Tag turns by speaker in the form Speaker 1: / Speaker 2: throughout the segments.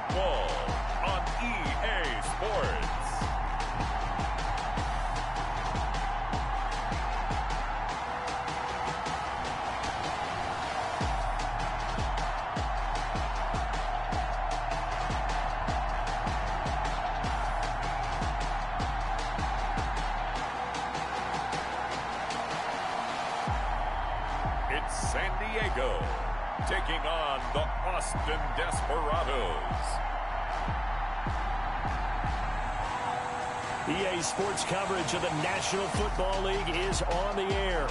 Speaker 1: football on EA Sports. It's San Diego taking on the Austin Desperadoes.
Speaker 2: EA Sports coverage of the National Football League is on the air.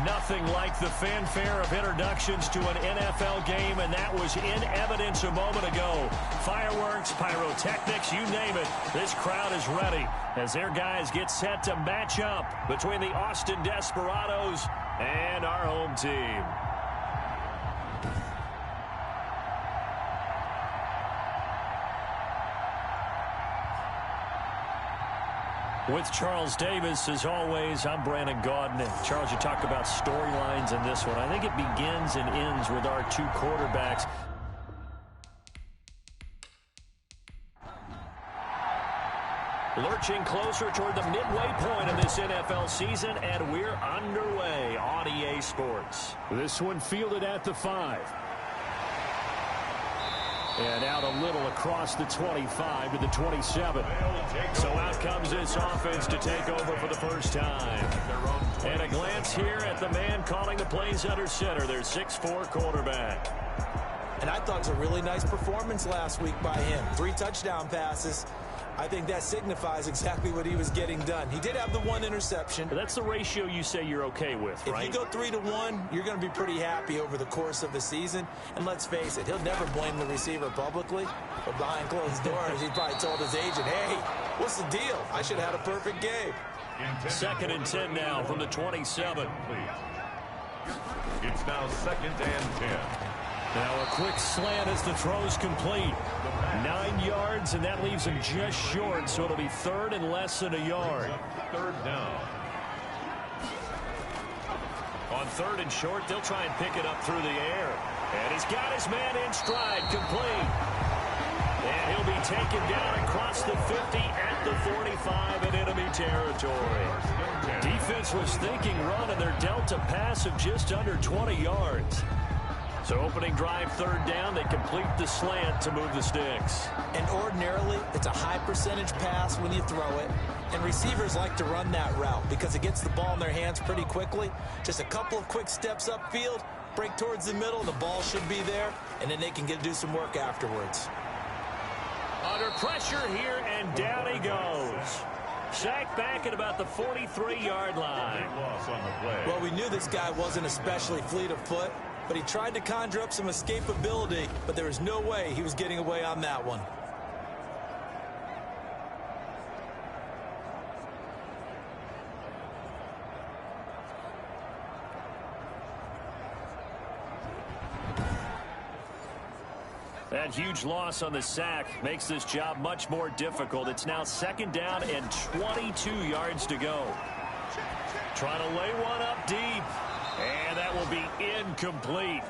Speaker 2: Nothing like the fanfare of introductions to an NFL game, and that was in evidence a moment ago. Fireworks, pyrotechnics, you name it. This crowd is ready as their guys get set to match up between the Austin Desperadoes and our home team. With Charles Davis, as always, I'm Brandon Gaudin. And Charles, you talk about storylines in this one. I think it begins and ends with our two quarterbacks. Lurching closer toward the midway point of this NFL season, and we're underway on EA Sports. This one fielded at the 5. And out a little across the 25 to the 27. So out comes this offense to take over for the first time. And a glance here at the man calling the plays under center, their 6'4" quarterback.
Speaker 3: And I thought it was a really nice performance last week by him. 3 touchdown passes. I think that signifies exactly what he was getting done. He did have the 1 interception.
Speaker 2: But that's the ratio you say you're okay with, right?
Speaker 3: If you go 3-to-1, you're going to be pretty happy over the course of the season. And let's face it, he'll never blame the receiver publicly. But behind closed doors, he probably told his agent, hey, what's the deal? I should have had a perfect game.
Speaker 2: 2nd and 10 now from the 27.
Speaker 1: It's now 2nd and 10.
Speaker 2: Now a quick slant as the throw's complete. 9 yards, and that leaves him just short, so it'll be 3rd and less than a yard.
Speaker 1: 3rd down.
Speaker 2: On 3rd and short, they'll try and pick it up through the air. And he's got his man in stride, complete. And he'll be taken down across the 50 at the 45 in enemy territory. Defense was thinking run, and they're dealt a pass of just under 20 yards. So opening drive, 3rd down, they complete the slant to move the sticks.
Speaker 3: And ordinarily, it's a high percentage pass when you throw it. And receivers like to run that route because it gets the ball in their hands pretty quickly. Just a couple of quick steps upfield, break towards the middle, the ball should be there, and then they can do some work afterwards.
Speaker 2: Under pressure here, and down he goes. Sacked back at about the 43-yard line.
Speaker 3: Well, we knew this guy wasn't especially fleet of foot, but he tried to conjure up some escapability, but there was no way he was getting away on that one.
Speaker 2: That huge loss on the sack makes this job much more difficult. It's now 2nd down and 22 yards to go. Trying to lay one up deep. And that will be incomplete.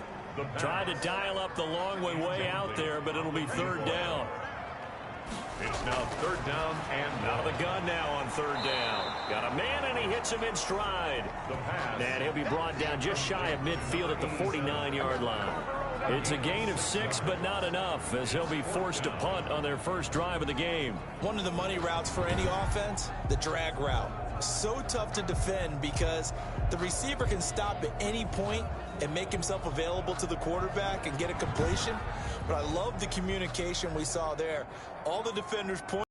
Speaker 2: Trying to dial up the long way out there, but it'll be 3rd down.
Speaker 1: It's now 3rd down and
Speaker 2: out of the gun now on 3rd down. Got a man, and he hits him in stride. And he'll be brought down just shy of midfield at the 49-yard line. It's a gain of 6, but not enough, as they'll be forced to punt on their first drive of the game.
Speaker 3: One of the money routes for any offense, the drag route. So tough to defend because the receiver can stop at any point and make himself available to the quarterback and get a completion. But I love the communication we saw there. All the defenders pointed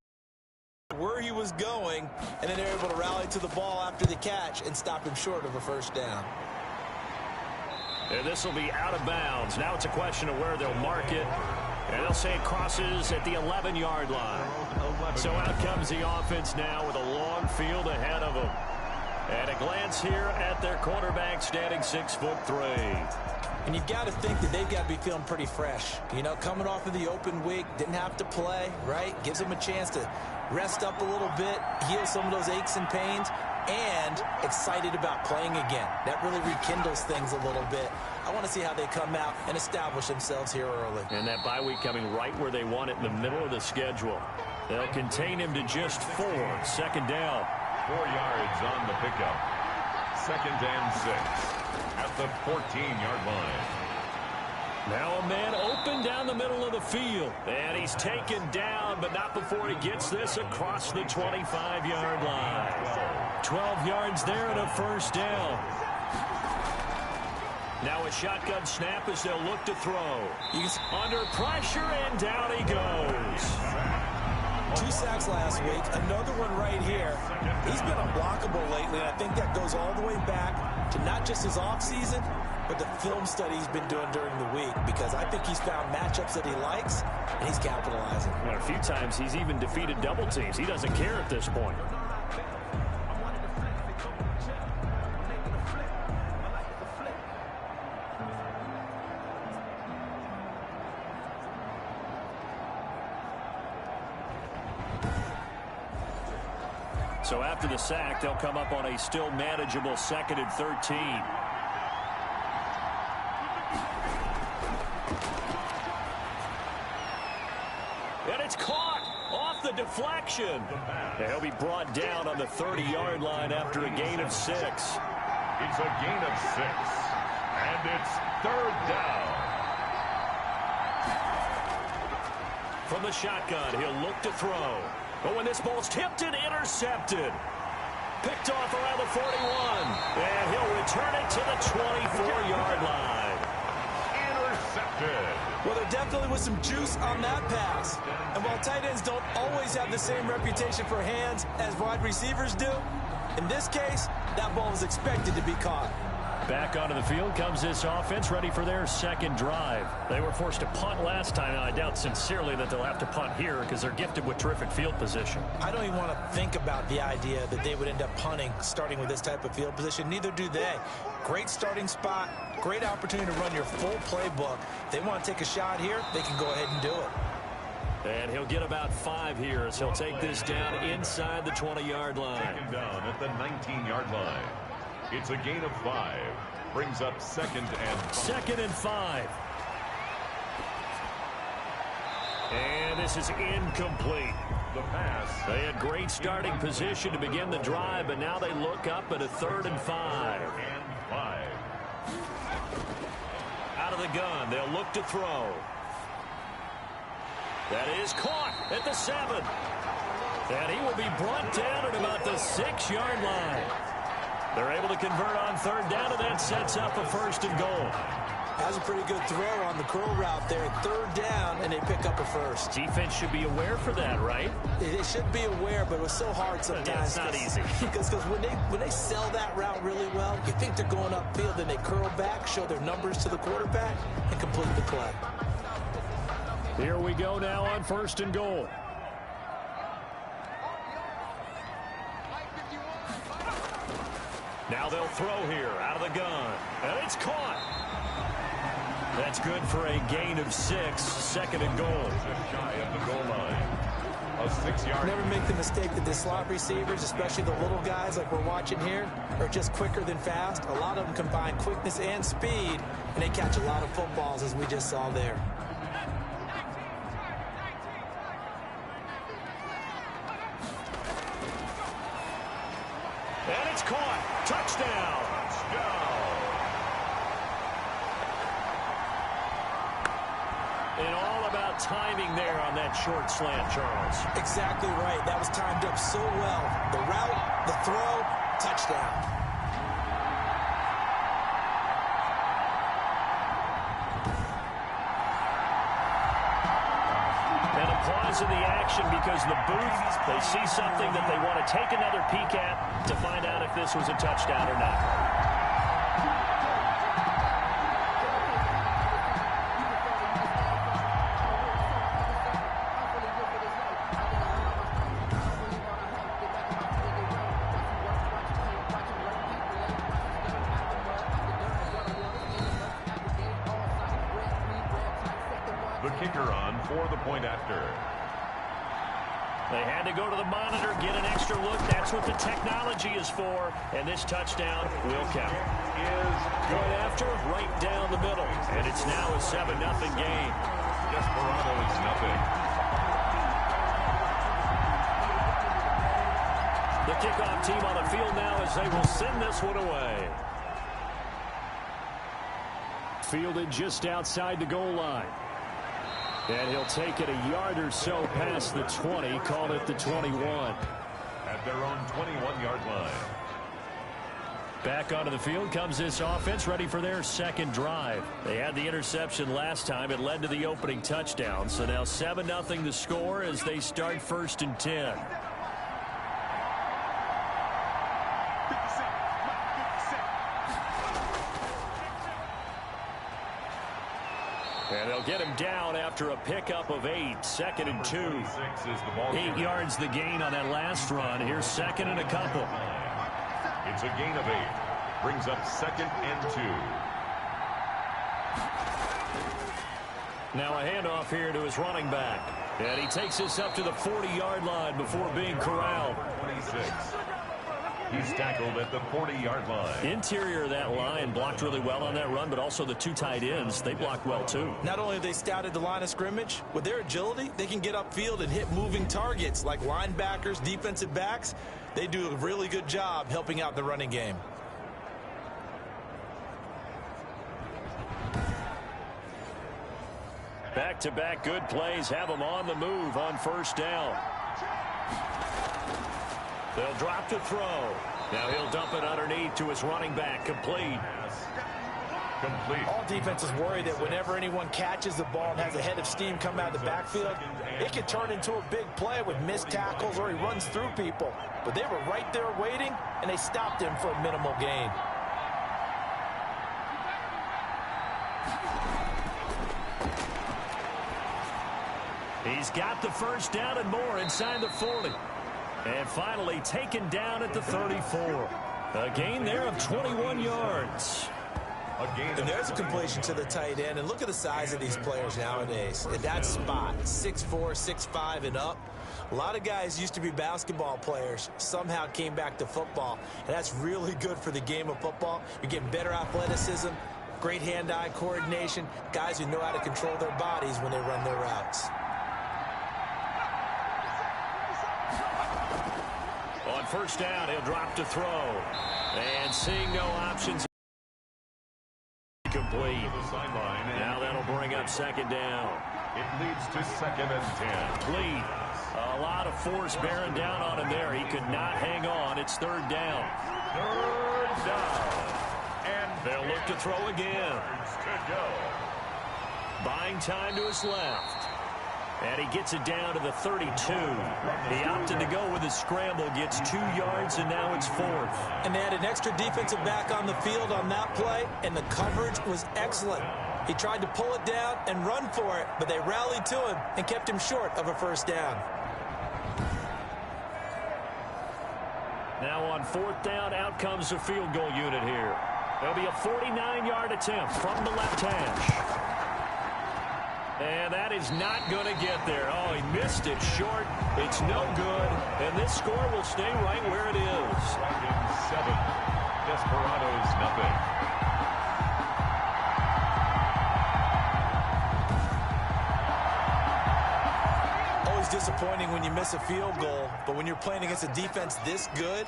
Speaker 3: where he was going, and then they're able to rally to the ball after the catch and stop him short of a 1st down.
Speaker 2: And this will be out of bounds. Now it's a question of where they'll mark it. And they'll say it crosses at the 11-yard line. So out comes the offense now with a long field ahead of them. And a glance here at their quarterback standing 6'3".
Speaker 3: And you've got to think that they've got to be feeling pretty fresh. You know, coming off of the open week, didn't have to play, right? Gives them a chance to rest up a little bit, heal some of those aches and pains. and excited about playing again. That really rekindles things a little bit. I want to see how they come out and establish themselves here early.
Speaker 2: And that bye week coming right where they want it, in the middle of the schedule. They'll contain him to just 4. Second down.
Speaker 1: 4 yards on the pickup. 2nd and 6 at the 14-yard line.
Speaker 2: Now a man open down the middle of the field. And he's taken down, but not before he gets this across the 25-yard line. 12 yards there and a first down. Now a shotgun snap as they'll look to throw. He's under pressure, and down he goes.
Speaker 3: 2 sacks last week, another one right here. He's been unblockable lately, and I think that goes all the way back to not just his offseason, but the film study he's been doing during the week, because I think he's found matchups that he likes, and he's capitalizing.
Speaker 2: And a few times he's even defeated double teams. He doesn't care at this point. So after the sack, they'll come up on a still manageable 2nd and 13. And it's caught off the deflection. And he'll be brought down on the 30-yard line after a gain of 6.
Speaker 1: It's a gain of 6. And it's 3rd down.
Speaker 2: From the shotgun, he'll look to throw. But when this ball's tipped and intercepted. Picked off around the 41. And he'll return it to the 24-yard line.
Speaker 1: Intercepted.
Speaker 3: Well, there definitely was some juice on that pass. And while tight ends don't always have the same reputation for hands as wide receivers do, in this case, that ball was expected to be caught.
Speaker 2: Back onto the field comes this offense, ready for their 2nd drive. They were forced to punt last time, and I doubt sincerely that they'll have to punt here because they're gifted with terrific field position.
Speaker 3: I don't even want to think about the idea that they would end up punting starting with this type of field position. Neither do they. Great starting spot, great opportunity to run your full playbook. If they want to take a shot here, they can go ahead and do it.
Speaker 2: And he'll get about 5 here as he'll take this down inside the 20-yard line.
Speaker 1: Taken down at the 19-yard line. It's a gain of 5. Brings up 2nd and 5.
Speaker 2: 2nd and 5. And this is incomplete.
Speaker 1: The pass.
Speaker 2: They had great starting position to begin the drive, but now they look up at a 3rd and 5.
Speaker 1: And 5.
Speaker 2: Out of the gun, they'll look to throw. That is caught at the 7. And he will be brought down at about the 6-yard line. They're able to convert on 3rd down, and that sets up a 1st and goal.
Speaker 3: That was a pretty good throw on the curl route there. 3rd down, and they pick up a 1st.
Speaker 2: Defense should be aware for that, right?
Speaker 3: It should be aware, but it was so hard sometimes.
Speaker 2: Yeah, it's not easy.
Speaker 3: Because when they sell that route really well, you think they're going upfield, then they curl back, show their numbers to the quarterback, and complete the play.
Speaker 2: Here we go now on 1st and goal. Now they'll throw here out of the gun. And it's caught. That's good for a gain of 6. 2nd and goal.
Speaker 1: Just shy of the goal line. A 6-yard.
Speaker 3: Never make the mistake that the slot receivers, especially the little guys like we're watching here, are just quicker than fast. A lot of them combine quickness and speed, and they catch a lot of footballs, as we just saw there.
Speaker 2: And it's caught. Touchdown. And all about timing there on that short slant, Charles.
Speaker 3: Exactly right. That was timed up so well. The route, the throw, touchdown.
Speaker 2: And applause in the action because the booth, they see something that they want to take another peek at to find out if this was a touchdown or not.
Speaker 1: The kicker on for the point after.
Speaker 2: They had to go to the monitor, get an extra look. That's what the technology is for. And this touchdown will count. Going after, right down the middle. And it's now a 7-0 game.
Speaker 1: Desperadoes, nothing.
Speaker 2: The kickoff team on the field now as they will send this one away. Fielded just outside the goal line. And he'll take it a yard or so past the 20, call it the 21.
Speaker 1: At their own 21-yard line.
Speaker 2: Back onto the field comes this offense, ready for their second drive. They had the interception last time. It led to the opening touchdown. So now 7-0 the score as they start 1st and 10. And they'll get him down after a pickup of 8. 2nd and 2. 8 yards the gain on that last run. Here's 2nd and a couple.
Speaker 1: It's a gain of 8. Brings up 2nd and 2.
Speaker 2: Now a handoff here to his running back. And he takes this up to the 40-yard line before being corralled.
Speaker 1: 26. He's tackled at the 40-yard line.
Speaker 2: Interior of that line blocked really well on that run, but also the 2 tight ends, they blocked well too.
Speaker 3: Not only have they scouted the line of scrimmage, with their agility, they can get upfield and hit moving targets like linebackers, defensive backs. They do a really good job helping out the running game.
Speaker 2: Back-to-back good plays have them on the move on 1st down. They'll drop the throw. Now he'll dump it underneath to his running back. Complete.
Speaker 1: Complete.
Speaker 3: All defenses worry that whenever anyone catches the ball and has a head of steam come out of the backfield, it can turn into a big play with missed tackles or he runs through people. But they were right there waiting, and they stopped him for a minimal gain.
Speaker 2: He's got the 1st down and more inside the 40. And finally taken down at the 34. A gain there of 21 yards.
Speaker 3: And there's a completion to the tight end. And look at the size of these players nowadays. At that spot, 6'4", 6'5", and up. A lot of guys used to be basketball players, somehow came back to football. And that's really good for the game of football. You're getting better athleticism, great hand-eye coordination, guys who know how to control their bodies when they run their routes.
Speaker 2: On 1st down, he'll drop to throw. And seeing no options. Complete. Now that'll bring up 2nd down.
Speaker 1: It leads to 2nd and 10.
Speaker 2: Complete. A lot of force bearing down on him there. He could not hang on. It's 3rd down.
Speaker 1: 3rd down. And
Speaker 2: they'll look to throw again.
Speaker 1: To go.
Speaker 2: Buying time to his left. And he gets it down to the 32. He opted to go with a scramble, gets 2 yards, and now it's 4th.
Speaker 3: And they had an extra defensive back on the field on that play, and the coverage was excellent. He tried to pull it down and run for it, but they rallied to him and kept him short of a 1st down.
Speaker 2: Now on 4th down, out comes the field goal unit here. There'll be a 49-yard attempt from the left hash. And that is not going to get there. Oh, he missed it short. It's no good. And this score will stay right where it is.
Speaker 1: 2nd and 7. Desperadoes, nothing.
Speaker 3: Always disappointing when you miss a field goal, but when you're playing against a defense this good,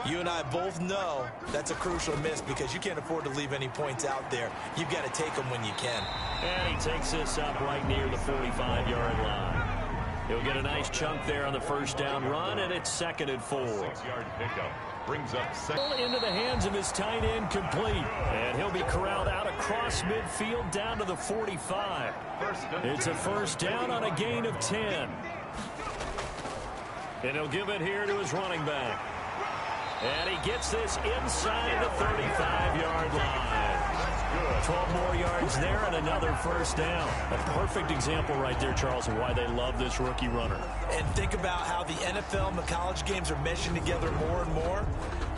Speaker 3: you and I both know that's a crucial miss because you can't afford to leave any points out there. You've got to take them when you can.
Speaker 2: And he takes this up right near the 45-yard line. He'll get a nice chunk there on the 1st down run, and it's 2nd and 4.
Speaker 1: 6-yard pickup brings up 2nd.
Speaker 2: Into the hands of his tight end, complete. And he'll be corralled out across midfield down to the 45. It's a 1st down on a gain of 10. And he'll give it here to his running back. And he gets this inside the 35-yard line. 12 more yards there and another 1st down. A perfect example right there, Charles, of why they love this rookie runner.
Speaker 3: And think about how the NFL and the college games are meshing together more and more.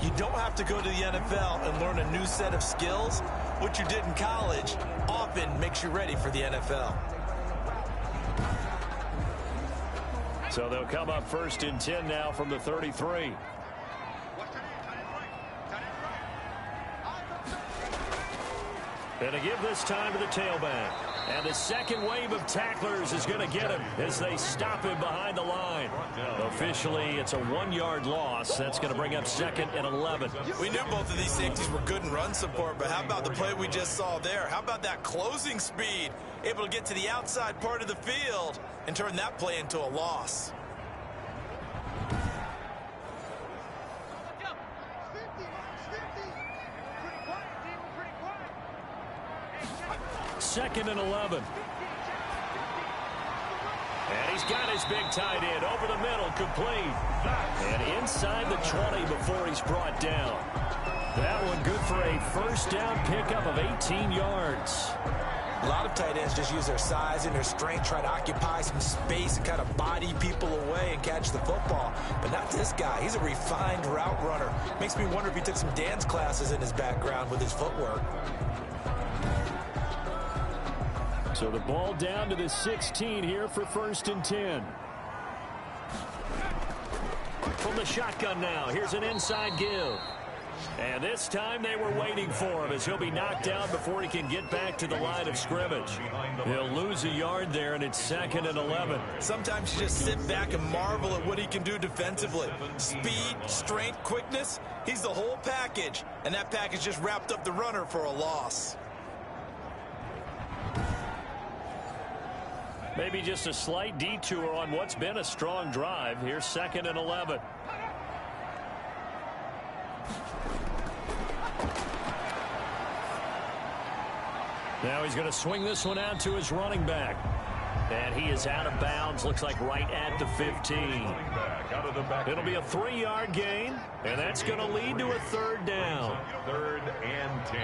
Speaker 3: You don't have to go to the NFL and learn a new set of skills. What you did in college often makes you ready for the NFL.
Speaker 2: So they'll come up 1st and 10 now from the 33. And to give this time to the tailback. And the second wave of tacklers is going to get him as they stop him behind the line. Officially, it's a 1-yard loss. That's going to bring up 2nd and 11.
Speaker 3: We knew both of these safeties were good in run support, but how about the play we just saw there? How about that closing speed? Able to get to the outside part of the field and turn that play into a loss.
Speaker 2: Second and 11. And he's got his big tight end over the middle, complete. And inside the 20 before he's brought down. That one good for a first down pickup of 18 yards.
Speaker 3: A lot of tight ends just use their size and their strength, try to occupy some space and kind of body people away and catch the football. But not this guy. He's a refined route runner. Makes me wonder if he took some dance classes in his background with his footwork.
Speaker 2: So the ball down to the 16 here for 1st and 10. From the shotgun now, here's an inside give. And this time they were waiting for him as he'll be knocked down before he can get back to the line of scrimmage. He'll lose a yard there, and it's 2nd and 11.
Speaker 3: Sometimes you just sit back and marvel at what he can do defensively. Speed, strength, quickness, he's the whole package. And that package just wrapped up the runner for a loss.
Speaker 2: Maybe just a slight detour on what's been a strong drive. Here's 2nd and 11. Now he's going to swing this one out to his running back. And he is out of bounds, looks like right at the 15. It'll be a 3-yard gain, and that's going to lead to a 3rd down.
Speaker 1: 3rd and 10.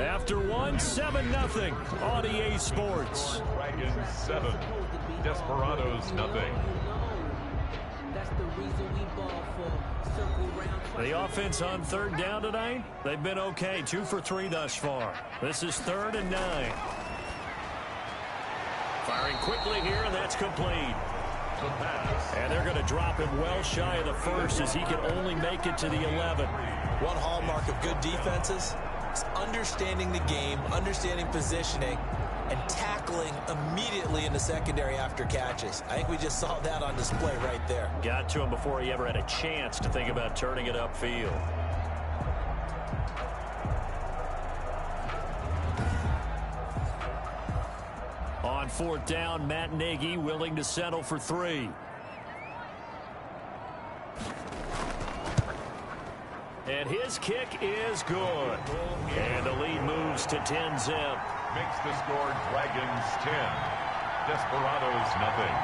Speaker 2: After 7-0 on EA Sports.
Speaker 1: Dragons 7, Desperadoes nothing.
Speaker 2: The offense on 3rd down tonight, they've been okay. 2 for 3 thus far. This is 3rd and 9. Firing quickly here, and that's complete. And they're going to drop him well shy of the 1st as he can only make it to the 11.
Speaker 3: One hallmark of good defenses is understanding the game, understanding positioning, and tackling immediately in the secondary after catches. I think we just saw that on display right there.
Speaker 2: Got to him before he ever had a chance to think about turning it upfield. On 4th down, Matt Nagy willing to settle for 3. And his kick is good. And the lead moves to 10-zip.
Speaker 1: Makes the score Dragons 10, Desperadoes nothing.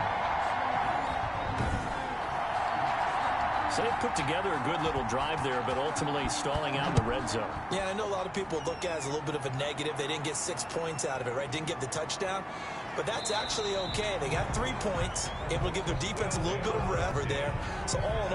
Speaker 2: So they put together a good little drive there, but ultimately stalling out in the red zone.
Speaker 3: Yeah, I know a lot of people look at it as a little bit of a negative. They didn't get 6 points out of it, right? Didn't get the touchdown. But that's actually okay. They got 3 points, able to give their defense a little bit of rev there. So all in all,